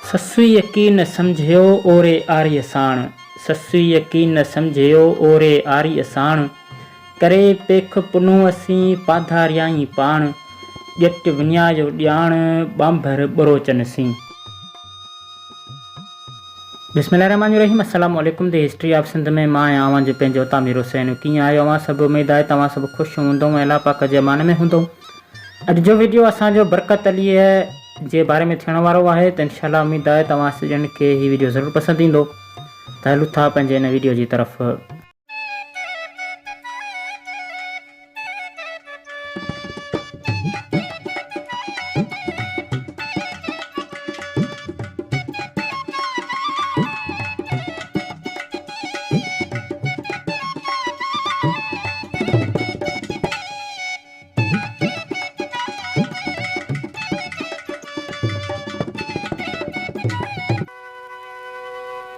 ससु यकीन समझियो ओरे आर्य साण, ससु यकीन समझियो ओरे आर्य साण, करे पेख पुनो असीं पाधारियाई पाण, ॼट विञायो ॼाण ॿांभर ॿरोचन सी। बिस्मिल्लाहिर्रहमानिर्रहीम। अस्सलाम वालेकुम। द हिस्ट्री ऑफ सिंध में मां आहियां अवां जो पंहिंजो तामीर हुसैन। कीअं आहियो अवां सभु? उमेद आहे तव्हां सभु ख़ुशि हूंदो ऐं अल्लाह पाक जे अमान में हूंदो। अॼु जो वीडियो असांजो बरकत अलीअ जे बारे में थियण वारो आहे, त इनशाअल्लाह उमेद आहे तव्हां सॼणनि खे हीउ वीडियो ज़रूरु पसंदि ईंदो। त हलूं था पंहिंजे हिन वीडियो जी तरफ़।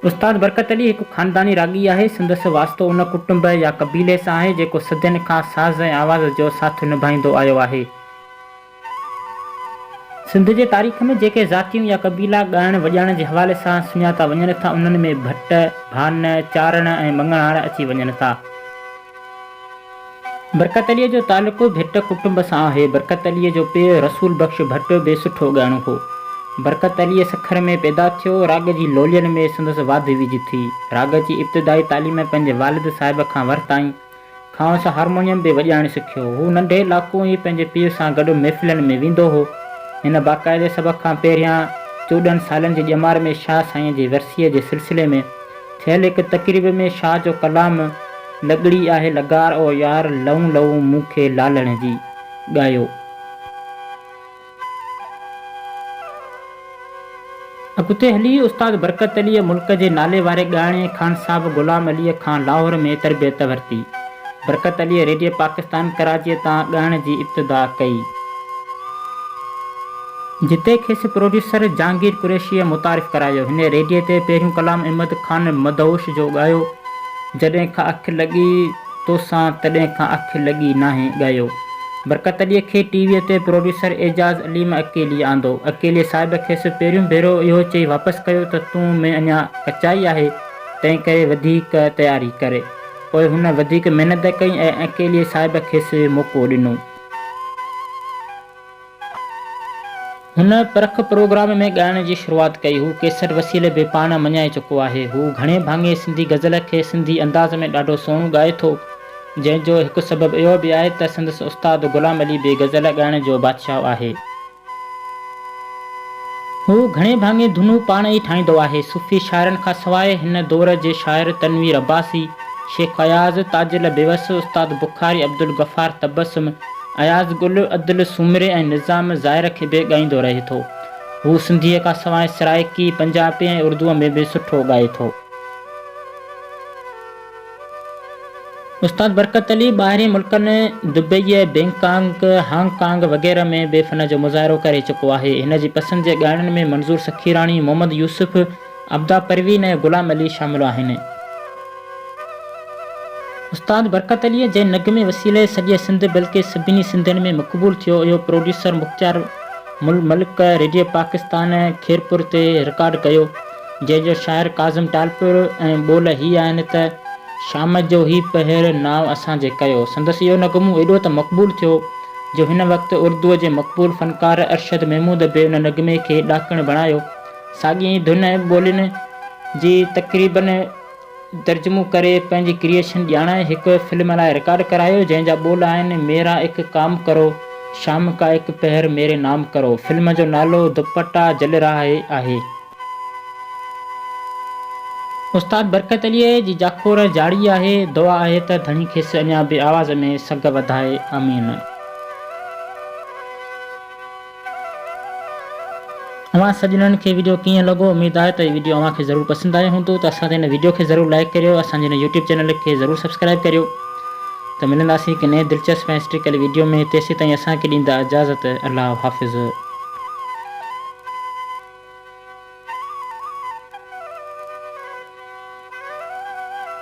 उस्ताद बरकत अली हिकु ख़ानदानी रागी आहे। संदसि वास्तो उन कुटुंब या कबीले सां आहे जेको सदियुनि खां साज़ ऐं आवाज़ जो साथ निभाईंदो आयो आहे। सिंध जे तारीख़ में जेके ज़ातियूं या कबीला ॻाइण वॼाइण जे हवाले सां सुञाता वञनि था, उन्हनि में भट्ट, भान, चारण ऐं मङणार अची वञनि था। बरकत अलीअ जो तालुक़ु भिट कुटुंब सां आहे। बरकत अलीअ जो पीउ रसूल बख़्श भट्ट बि सुठो ॻाइणो हो। बरकत अलीअ सखर में पैदा थियो। राग जी लोलियन में संदसि वाधि विझी थी। राग जी इब्तिदाई तालीम पंहिंजे वालिद साहिब खां वरिताईं। खांसि हारमोनियम बि वॼाइणु सिखियो। हू नंढे लाको ई पंहिंजे पीउ सां गॾु महफ़िलनि में वेंदो हो। हिन बाक़ाइदे सभ खां पहिरियां 14 सालनि जी ॼमार में शाह साईं जी वरसीअ जे सिलसिले में थियल हिकु तक़रीब में शाह जो कलाम लॻड़ी आहे लॻार ओ यार लऊं लऊं मूंखे लालण जी ॻायो। अॻिते हली उस्ताद बरकत अलीअ मुल्क जे नाले वारे ॻाइणे ख़ान साहब ग़ुलाम अलीअ खां लाहौर में तरबियत वरिती। बरकत अलीअ रेडियो पाकिस्तान कराचीअ तां ॻाइण जी इब्तिदा कई, जिते खेसि प्रोड्यूसर जहांगीर कुरैशीअ मुतारिफ़ करायो। हिन रेडियो ते पहिरियों कलाम अहमद ख़ान मदहोश जो ॻायो। जॾहिं खां अखि लॻी तोसां तॾहिं खां अखि लॻी नाहे ॻायो। बरकत अलीअ खे टीवीअ ते प्रोड्यूसर एजाज़ अलीम अकेली आंदो। अकेली साहिब खेसि पहिरियों भेरो इहो चई वापसि कयो त तूं में अञा कचाई आहे, तंहिं करे वधीक तयारी करे। पोइ हुन वधीक महिनत कई ऐं अकेली साहिब खेसि मौक़ो ॾिनो। हुन परख प्रोग्राम में ॻाइण जी शुरूआति कई। हू केसर वसीले बि पाण मञाए चुको आहे। हू घणे भाङे सिंधी गज़ल खे सिंधी अंदाज़ में ॾाढो सुहिणो ॻाए थो, जंहिंजो हिकु सबबु इहो बि आहे त संदसि उस्ताद ग़ुलाम अली बि गज़ल ॻाइण जो बादशाह आहे। हू घणे भाङे धुनूं पाण ई ठाहींदो आहे। सूफ़ी शाइरनि खां सवाइ हिन दौर जे शाइर तनवीर अब्बासी, शेख अयाज़, ताजिल बेवस, उस्ताद बुखारी, अब्दुल गफ़ार तबस्सुम, अयाज़ गुल, अदिल सुमरे ऐं निज़ाम ज़ाहिर खे बि ॻाईंदो रहे थो। हू सिंधीअ खां सवाइ सराइकी, पंजाबी ऐं उर्दूअ में बि सुठो ॻाए थो। उस्ताद बरकत अली ॿाहिरीं मुल्कनि दुबई, बैंकाक, हांगकांग वग़ैरह में बि फ़न जो मुज़ाहिरो करे चुको आहे। हिन जी पसंदि जे ॻाइणनि में मंज़ूर सखीराणी, मोहम्मद यूसुफ, अब्दा परवीन ऐं ग़ुलाम अली शामिल आहिनि। उस्ताद बरकत अलीअ जे नग़मे वसीले सॼे सिंध बल्कि सभिनी सिंधियुनि में मक़बूल थियो। इहो प्रोड्यूसर मुख़्तियार मलिक रेडियो पाकिस्तान खीरपुर ते रिकॉर्ड कयो, जंहिंजो शाइर काज़िम टालपुर ऐं ॿोल हीअ आहिनि त शाम जो ही पहर नाव असांजे कयो। संदसि इहो नग़मो एॾो त मक़बूल थियो जो हिन वक़्तु उर्दूअ जे मक़बूल फ़नकार अरशद महमूद बि उन नग़मे खे ॾाकणु बणायो। साॻी धुन ऐं ॿोलियुनि जी तक़रीबन तर्जुमो करे पंहिंजी क्रिएशन ॼाणाए हिकु फिल्म लाइ रिकॉर्ड करायो, जंहिंजा ॿोल आहिनि मेरा एक काम करो, शाम का एक पहर मेरे नाम करो। फिल्म जो नालो दुपट्टा जल रहा आहे। उस्ताद बरकत अलीअ जी जाखोर जाड़ी आहे। दुआ आहे त धणी खेसि अञा बि आवाज़ में सघ वधाए। आमीन। अवां सॼणनि खे वीडियो कीअं लॻो? उमेद आहे त हीउ वीडियो अव्हांखे ज़रूरु पसंदि आयो हूंदो। त असांजे हिन वीडियो खे ज़रूरु लाइक करियो, असांजे हिन यूट्यूब चैनल खे ज़रूरु सब्सक्राइब करियो। त मिलंदासीं हिकु नए दिलचस्प ऐं हिस्ट्रिकल वीडियो में। तेसीं ताईं असांखे ॾींदा इजाज़त। अल्लाह हाफ़िज़।